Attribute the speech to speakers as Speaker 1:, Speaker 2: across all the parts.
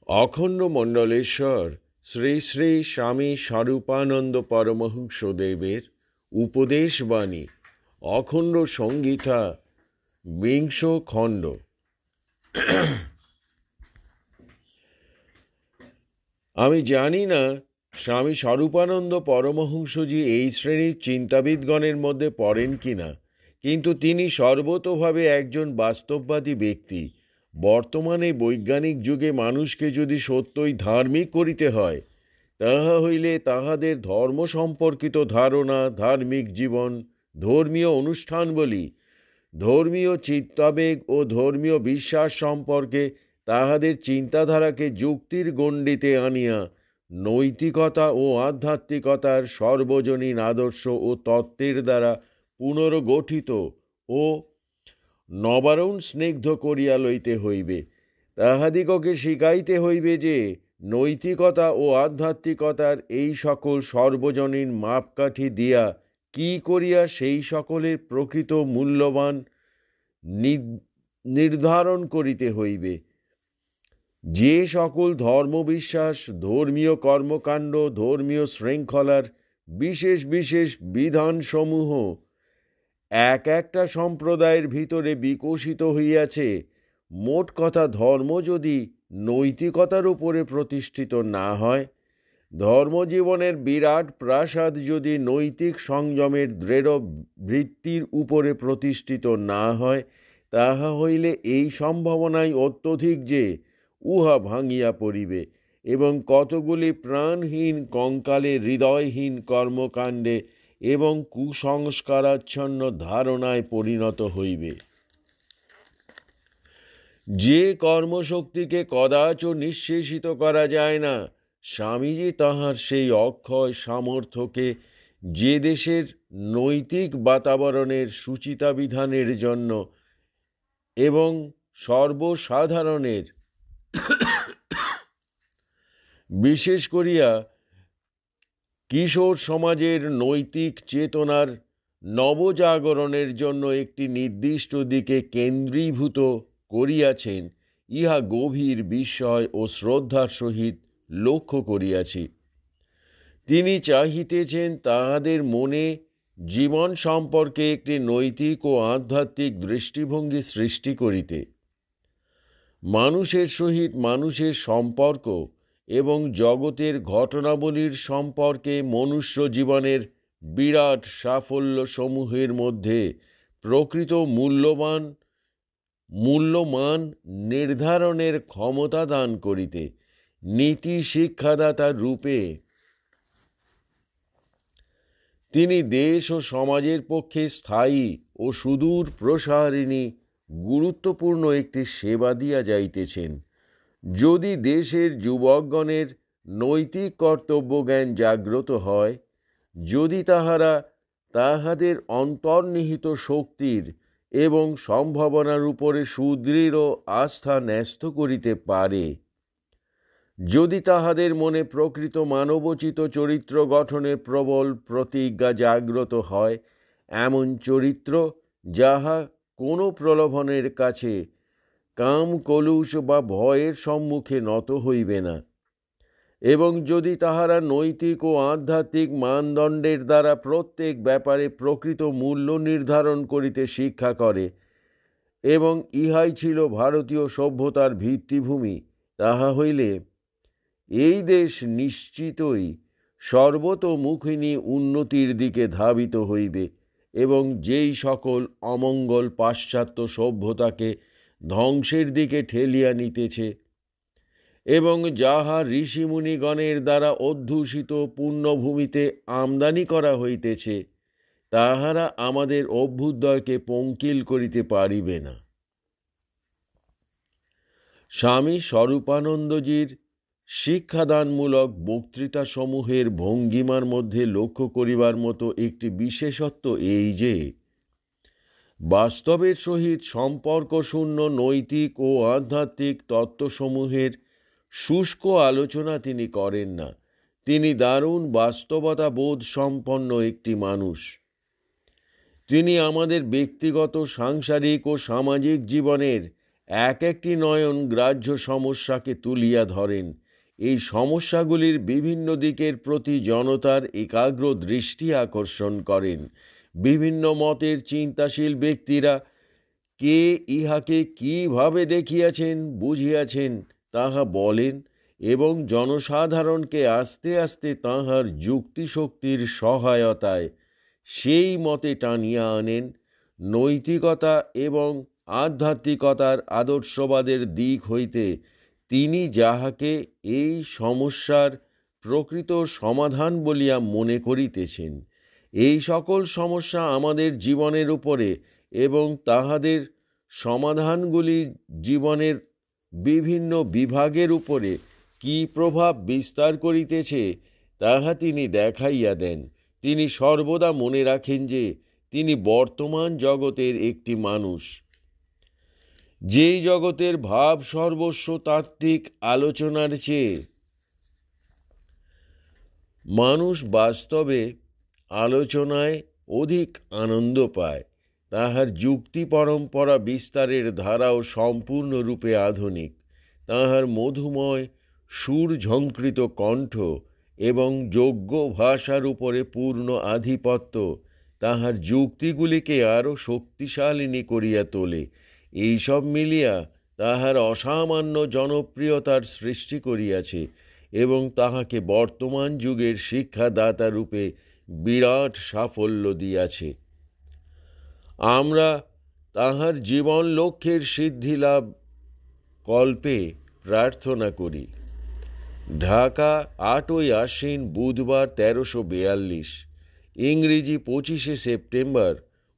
Speaker 1: অখণ্ড মণ্ডলেশ্বর শ্রী শ্রী স্বামী স্বরূপানন্দ পরমহংসদেবের উপদেশবাণী অখণ্ড সংগীতা বিংশ খণ্ড। আমি জানি না স্বামী স্বরূপানন্দ পরমহংসজি এই শ্রেণীর চিন্তাবিদগণের মধ্যে পড়েন কিনা, কিন্তু তিনি সর্বতোভাবে একজন বাস্তববাদী ব্যক্তি। বর্তমানে বৈজ্ঞানিক যুগে মানুষকে যদি সত্যই ধার্মিক করিতে হয়, তাহা হইলে তাহাদের ধর্ম সম্পর্কিত ধারণা, ধার্মিক জীবন, ধর্মীয় অনুষ্ঠানবলী, ধর্মীয় চিত্তাবেগ ও ধর্মীয় বিশ্বাস সম্পর্কে তাহাদের চিন্তাধারাকে যুক্তির গণ্ডিতে আনিয়া নৈতিকতা ও আধ্যাত্মিকতার সর্বজনীন আদর্শ ও তত্ত্বের দ্বারা পুনর্গঠিত ও নবারণ স্নিগ্ধ করিয়া লইতে হইবে। তাহাদিগকে শিখাইতে হইবে যে নৈতিকতা ও আধ্যাত্মিকতার এই সকল সর্বজনীন মাপকাঠি দিয়া কি করিয়া সেই সকলের প্রকৃত মূল্যবান নির্ধারণ করিতে হইবে। যে সকল ধর্মবিশ্বাস, ধর্মীয় কর্মকাণ্ড, ধর্মীয় শৃঙ্খলার বিশেষ বিশেষ বিধানসমূহ এক একটা সম্প্রদায়ের ভিতরে বিকশিত হইয়াছে, মোট কথা ধর্ম যদি নৈতিকতার উপরে প্রতিষ্ঠিত না হয়, ধর্মজীবনের বিরাট প্রাসাদ যদি নৈতিক সংযমের দৃঢ় ভিত্তির উপরে প্রতিষ্ঠিত না হয়, তাহা হইলে এই সম্ভাবনাই অত্যধিক যে উহা ভাঙিয়া পড়িবে এবং কতগুলি প্রাণহীন কঙ্কালে হৃদয়হীন কর্মকাণ্ডে এবং কুসংস্কারাচ্ছন্ন ধারণায় পরিণত হইবে। যে কর্মশক্তিকে কদাচ নিঃশেষিত করা যায় না, স্বামীজি তাহার সেই অক্ষয় সামর্থ্যকে যে দেশের নৈতিক বাতাবরণের সুচিতা বিধানের জন্য এবং সর্বসাধারণের বিশেষ করিয়া কিশোর সমাজের নৈতিক চেতনার নবজাগরণের জন্য একটি নির্দিষ্ট দিকে কেন্দ্রীভূত করিয়াছেন, ইহা গভীর বিস্ময় ও শ্রদ্ধার সহিত লক্ষ্য করিয়াছি। তিনি চাহিতেছেন তাহাদের মনে জীবন সম্পর্কে একটি নৈতিক ও আধ্যাত্মিক দৃষ্টিভঙ্গি সৃষ্টি করিতে। মানুষের সহিত মানুষের সম্পর্ক এবং জগতের ঘটনাবলীর সম্পর্কে মনুষ্য জীবনের বিরাট সাফল্য সমূহের মধ্যে প্রকৃত মূল্যমান নির্ধারণের ক্ষমতা দান করিতে নীতি শিক্ষাদাতার রূপে তিনি দেশ ও সমাজের পক্ষে স্থায়ী ও সুদূর প্রসারিণী গুরুত্বপূর্ণ একটি সেবা দিয়া যাইতেছেন। যদি দেশের যুবকগণের নৈতিক কর্তব্যজ্ঞান জাগ্রত হয়, যদি তাহারা তাহাদের অন্তর্নিহিত শক্তির এবং সম্ভাবনার উপরে সুদৃঢ় আস্থা ন্যস্ত করিতে পারে, যদি তাহাদের মনে প্রকৃত মানবোচিত চরিত্র গঠনের প্রবল প্রতিজ্ঞা জাগ্রত হয়, এমন চরিত্র যাহা কোনো প্রলোভনের কাছে কাম কলুষ বা ভয়ের সম্মুখে নত হইবে না, এবং যদি তাহারা নৈতিক ও আধ্যাত্মিক মানদণ্ডের দ্বারা প্রত্যেক ব্যাপারে প্রকৃত মূল্য নির্ধারণ করিতে শিক্ষা করে, এবং ইহাই ছিল ভারতীয় সভ্যতার ভিত্তিভূমি, তাহা হইলে এই দেশ নিশ্চিতই সর্বতোমুখিনী উন্নতির দিকে ধাবিত হইবে এবং যেই সকল অমঙ্গল পাশ্চাত্য সভ্যতাকে ধ্বংসের দিকে ঠেলিয়া নিতেছে এবং যাহা ঋষিমুনিগণের দ্বারা অধ্যুষিত পুণ্যভূমিতে আমদানি করা হইতেছে, তাহারা আমাদের অভ্যুদয়কে পঙ্কিল করিতে পারিবে না। স্বামী স্বরূপানন্দজির শিক্ষাদানমূলক বক্তৃতাসমূহের ভঙ্গিমার মধ্যে লক্ষ্য করিবার মতো একটি বিশেষত্ব এই যে, বাস্তবের সহিত সম্পর্কশূন্য নৈতিক ও আধ্যাত্মিক তত্ত্বসমূহের শুষ্ক আলোচনা তিনি করেন না। তিনি দারুণ বাস্তবতা বোধ সম্পন্ন একটি মানুষ। তিনি আমাদের ব্যক্তিগত, সাংসারিক ও সামাজিক জীবনের এক একটি নয়ন গ্রাহ্য সমস্যাকে তুলিয়া ধরেন। এই সমস্যাগুলির বিভিন্ন দিকের প্রতি জনতার একাগ্র দৃষ্টি আকর্ষণ করেন। বিভিন্ন মতের চিন্তাশীল ব্যক্তিরা কে ইহাকে কিভাবে দেখিয়াছেন বুঝিয়াছেন তাহা বলেন এবং জনসাধারণকে আস্তে আস্তে তাহার যুক্তিশক্তির সহায়তায় সেই মতে টানিয়া আনেন। নৈতিকতা এবং আধ্যাত্মিকতার আদর্শবাদের দিক হইতে তিনি যাহাকে এই সমস্যার প্রকৃত সমাধান বলিয়া মনে করিতেছেন। এই সকল সমস্যা আমাদের জীবনের উপরে এবং তাহাদের সমাধানগুলি জীবনের বিভিন্ন বিভাগের উপরে কি প্রভাব বিস্তার করিতেছে তাহা তিনি দেখাইয়া দেন। তিনি সর্বদা মনে রাখেন যে তিনি বর্তমান জগতের একটি মানুষ, যেই জগতের ভাব সর্বস্ব তাত্ত্বিক আলোচনার চেয়ে মানুষ বাস্তবে আলোচনায় অধিক আনন্দ পায়। তাহার যুক্তি পরম্পরা বিস্তারের ধারাও সম্পূর্ণরূপে আধুনিক। তাহার মধুময় সুর ঝঙ্কৃত কণ্ঠ এবং যোগ্য ভাষার উপরে পূর্ণ আধিপত্য তাহার যুক্তিগুলিকে আরও শক্তিশালিনী করিয়া তোলে। এইসব মিলিয়া তাহার অসামান্য জনপ্রিয়তার সৃষ্টি করিয়াছে এবং তাহাকে বর্তমান যুগের শিক্ষাদাতা রূপে বিরাট সাফল্য দিয়াছে। আমরা তাহার জীবন লক্ষ্যের সিদ্ধি লাভ কল্পে প্রার্থনা করি। ঢাকা 8ই আশ্বিন বুধবার 1342, ইংরেজি 25শে সেপ্টেম্বর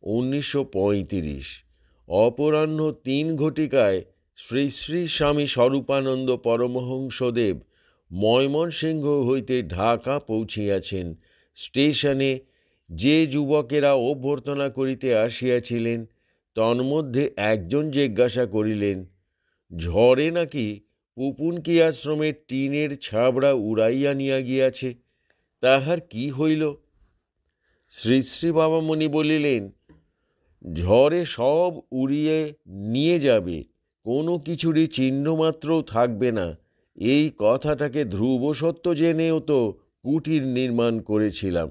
Speaker 1: 1935, অপরাহ্ন 3 ঘটিকায় শ্রী শ্রী স্বামী স্বরূপানন্দ পরমহংসদেব ময়মনসিংহ হইতে ঢাকা পৌঁছিয়াছেন। স্টেশনে যে যুবকেরা অভ্যর্থনা করিতে আসিয়াছিলেন তন্মধ্যে একজন জিজ্ঞাসা করিলেন, ঝড়ে নাকি পুপুনকি আশ্রমের টিনের ছাবড়া উড়াইয়া নিয়া গিয়াছে, তাহার কি হইল? শ্রী শ্রী বাবামণি বলিলেন, ঝড়ে সব উড়িয়ে নিয়ে যাবে, কোনো কিছুরই চিহ্নমাত্রও থাকবে না। এই কথাটাকে ধ্রুব সত্য জেনেও তো কুটির নির্মাণ করেছিলাম।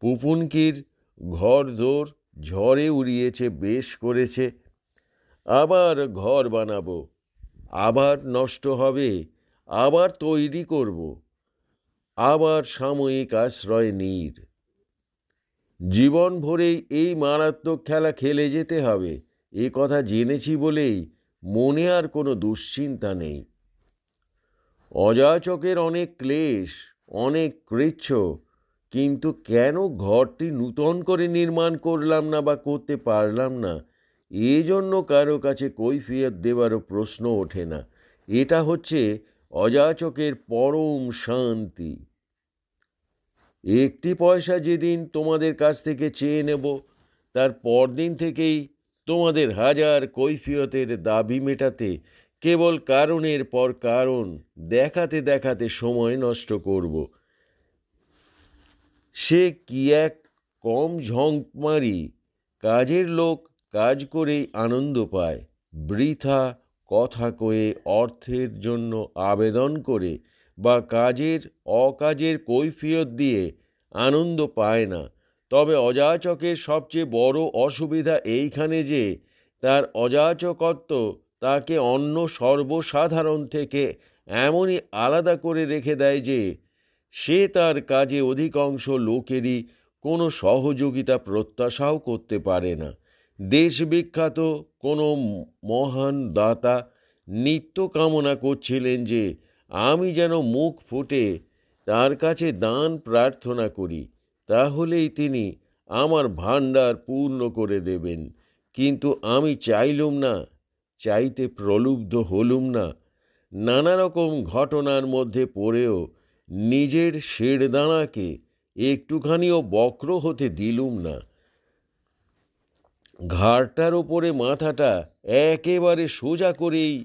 Speaker 1: পুপুনকির ঘরদোর ঝড়ে উড়িয়েছে, বেশ করেছে। আবার ঘর বানাবো, আবার নষ্ট হবে, আবার তৈরি করব, আবার সাময়িক আশ্রয় নীড়। জীবন ভরেই এই মারাত্মক খেলা খেলে যেতে হবে, এ কথা জেনেছি বলেই মনে আর কোনো দুশ্চিন্তা নেই। অযাচকের অনেক ক্লেশ, অনেক কৃচ্ছ, কিন্তু কেন ঘরটি নূতন করে নির্মাণ করলাম না বা করতে পারলাম না, এজন্য কারো কাছে কৈফিয়ত দেবারও প্রশ্ন ওঠে না। এটা হচ্ছে অযাচকের পরম শান্তি। একটি পয়সা যেদিন তোমাদের কাছ থেকে চেয়ে নেব, তার পরদিন থেকেই তোমাদের হাজার কৈফিয়তের দাবি মেটাতে কেবল কারণের পর কারণ দেখাতে দেখাতে সময় নষ্ট করব। সে কি এক কম ঝংমারি কাজের লোক কাজ করেই আনন্দ পায়, বৃথা কথা কয়ে অর্থের জন্য আবেদন করে বা কাজের অকাজের কৈফিয়ত দিয়ে আনন্দ পায় না। তবে অযাচকের সবচেয়ে বড় অসুবিধা এইখানে যে তার অযাচকত্ব তাকে অন্য সর্বসাধারণ থেকে এমনই আলাদা করে রেখে দেয় যে সে তার কাজে অধিকাংশ লোকেরই কোনো সহযোগিতা প্রত্যাশাও করতে পারে না। দেশবিখ্যাত কোনো মহান দাতা নিত্য কামনা করছিলেন যে আমি যেন মুখ ফুটে তার কাছে দান প্রার্থনা করি, তাহলেই তিনি আমার ভাণ্ডার পূর্ণ করে দেবেন। কিন্তু আমি চাইলুম না, চাইতে প্রলুব্ধ হলুম না। নানা রকম ঘটনার মধ্যে পড়েও নিজের শিরদাঁড়াকে একটুখানিও বক্র হতে দিলুম না। ঘাড়টার ওপরে মাথাটা একেবারে সোজা করেই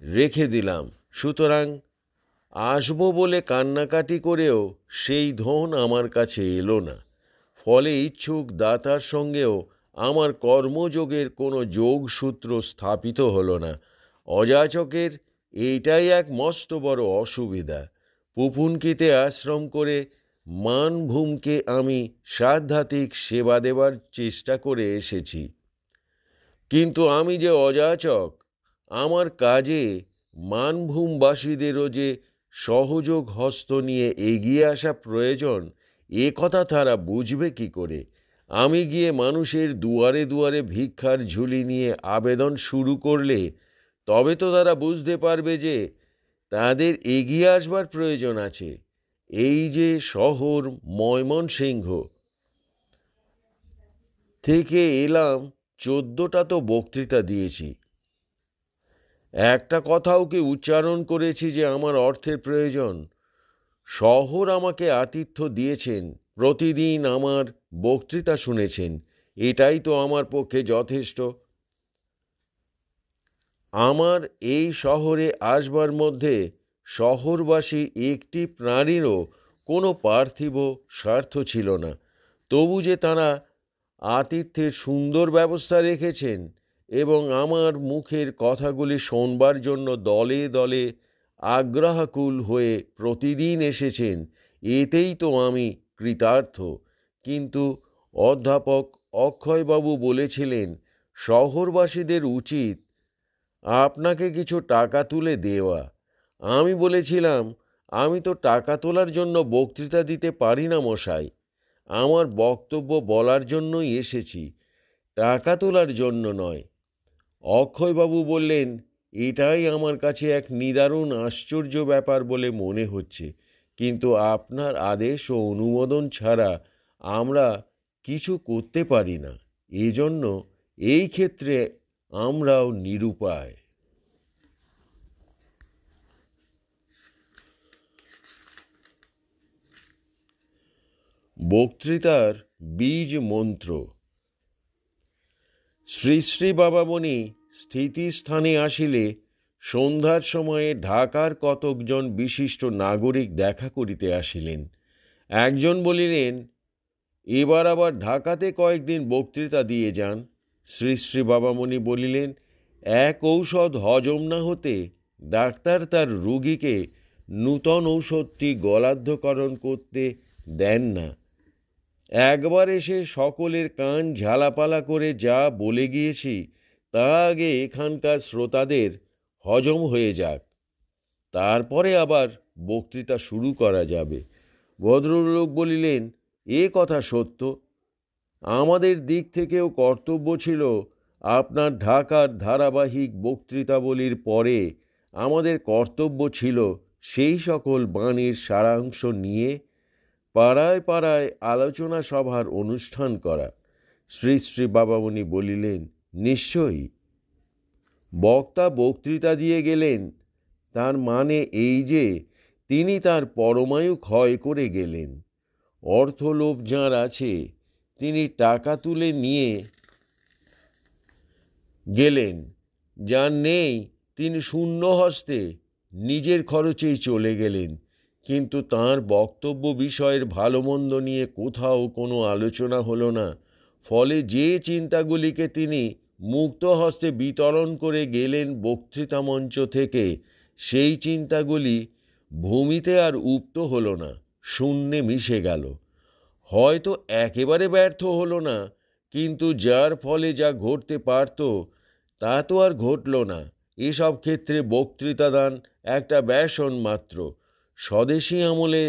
Speaker 1: রেখে দিলাম। সুতরাং আসবো বলে কান্নাকাটি করেও সেই ধন আমার কাছে এলো না। ফলে ইচ্ছুক দাতার সঙ্গেও আমার কর্মযোগের কোনো যোগসূত্র স্থাপিত হলো না। অযাচকের এইটাই এক মস্ত বড় অসুবিধা। পুপুনকিতে আশ্রম করে মানভূমকে আমি সাধ্যাত্মিক সেবা দেবার চেষ্টা করে এসেছি, কিন্তু আমি যে অযাচক, আমার কাজে মানভূমবাসীদেরও যে সহযোগ হস্ত নিয়ে এগিয়ে আসা প্রয়োজন, এ কথা তারা বুঝবে কি করে? আমি গিয়ে মানুষের দুয়ারে দুয়ারে ভিক্ষার ঝুলি নিয়ে আবেদন শুরু করলে তবে তো তারা বুঝতে পারবে যে তাদের এগিয়ে আসবার প্রয়োজন আছে। এই যে শহর ময়মনসিংহ থেকে এলাম, 14টা তো বক্তৃতা দিয়েছি, একটা কথাও কি উচ্চারণ করেছি যে আমার অর্থের প্রয়োজন? শহর আমাকে আতিথ্য দিয়েছেন, প্রতিদিন আমার বক্তৃতা শুনেছেন, এটাই তো আমার পক্ষে যথেষ্ট। আমার এই শহরে আসবার মধ্যে শহরবাসী একটি প্রাণীরও কোনো পার্থিব স্বার্থ ছিল না, তবু যে তাঁরা আতিথ্যের সুন্দর ব্যবস্থা রেখেছেন এবং আমার মুখের কথাগুলি শোনবার জন্য দলে দলে আগ্রহাকুল হয়ে প্রতিদিন এসেছেন, এতেই তো আমি কৃতার্থ। কিন্তু অধ্যাপক অক্ষয়বাবু বলেছিলেন শহরবাসীদের উচিত আপনাকে কিছু টাকা তুলে দেওয়া। আমি বলেছিলাম, আমি তো টাকা তোলার জন্য বক্তৃতা দিতে পারি না মশাই, আমার বক্তব্য বলার জন্যই এসেছি, টাকা তোলার জন্য নয়। অক্ষয়বাবু বললেন, এটাই আমার কাছে এক নিদারুণ আশ্চর্য ব্যাপার বলে মনে হচ্ছে, কিন্তু আপনার আদেশ ও অনুমোদন ছাড়া আমরা কিছু করতে পারি না, এজন্য এই ক্ষেত্রে আমরাও নিরুপায়। বক্তৃতার বীজ মন্ত্র। শ্রী শ্রী বাবামণি স্থিতিস্থানে আসিলে সন্ধ্যার সময়ে ঢাকার কতকজন বিশিষ্ট নাগরিক দেখা করিতে আসিলেন। একজন বলিলেন, এবার আবার ঢাকাতে কয়েকদিন বক্তৃতা দিয়ে যান। শ্রী শ্রী বাবামণি বলিলেন, এক ঔষধ হজম না হতে ডাক্তার তার রোগীকে নূতন ঔষধটি গলাধ্যকরণ করতে দেন না। একবার এসে সকলের কান ঝালাপালা করে যা বলে গিয়েছি তা আগে এখানকার শ্রোতাদের হজম হয়ে যাক, তারপরে আবার বক্তৃতা শুরু করা যাবে। ভদ্রলোক বলিলেন, এ কথা সত্য, আমাদের দিক থেকেও কর্তব্য ছিল আপনার ঢাকার ধারাবাহিক বক্তৃতাবলীর পরে আমাদের কর্তব্য ছিল সেই সকল বাণীর সারাংশ নিয়ে পাড়ায় পাড়ায় আলোচনা সভার অনুষ্ঠান করা। শ্রী শ্রী বাবামণি বলিলেন, নিশ্চয়ই। বক্তা বক্তৃতা দিয়ে গেলেন, তার মানে এই যে তিনি তার পরমায়ু ক্ষয় করে গেলেন। অর্থলোভ যাঁর আছে তিনি টাকা তুলে নিয়ে গেলেন, যার নেই তিনি শূন্য হস্তে নিজের খরচেই চলে গেলেন। কিন্তু তাঁর বক্তব্য বিষয়ের ভালো মন্দ নিয়ে কোথাও কোনো আলোচনা হলো না, ফলে যে চিন্তাগুলিকে তিনি মুক্ত হস্তে বিতরণ করে গেলেন বক্তৃতা মঞ্চ থেকে, সেই চিন্তাগুলি ভূমিতে আর উক্ত হলো না, শূন্যে মিশে গেল। হয়তো একেবারে ব্যর্থ হলো না, কিন্তু যার ফলে যা ঘটতে পারত তা তো আর ঘটল না। এসব ক্ষেত্রে বক্তৃতা দান একটা ব্যসন মাত্র। স্বদেশী আমলে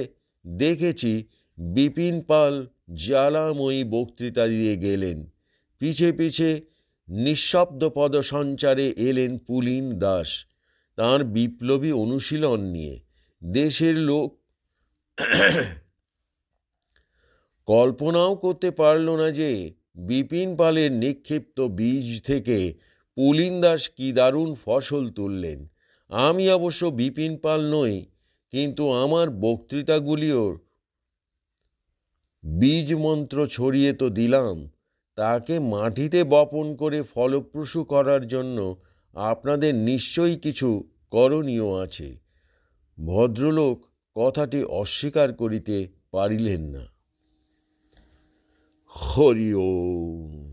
Speaker 1: দেখেছি বিপিন পাল জ্বালাময়ী বক্তৃতা দিয়ে গেলেন, পিছে পিছে নিঃশব্দ পদ সঞ্চারে এলেন পুলিন দাস তাঁর বিপ্লবী অনুশীলন নিয়ে। দেশের লোক কল্পনাও করতে পারল না যে বিপিন পালের নিক্ষিপ্ত বীজ থেকে পুলিন দাস কি দারুণ ফসল তুললেন। আমি অবশ্য বিপিন পাল নই, কিন্তু আমার বক্তৃতাগুলিও বীজ মন্ত্র ছড়িয়ে তো দিলাম, তাকে মাটিতে বপন করে ফলপ্রসূ করার জন্য আপনাদের নিশ্চয়ই কিছু করণীয় আছে। ভদ্রলোক কথাটি অস্বীকার করিতে পারিলেন না। হরি ওম।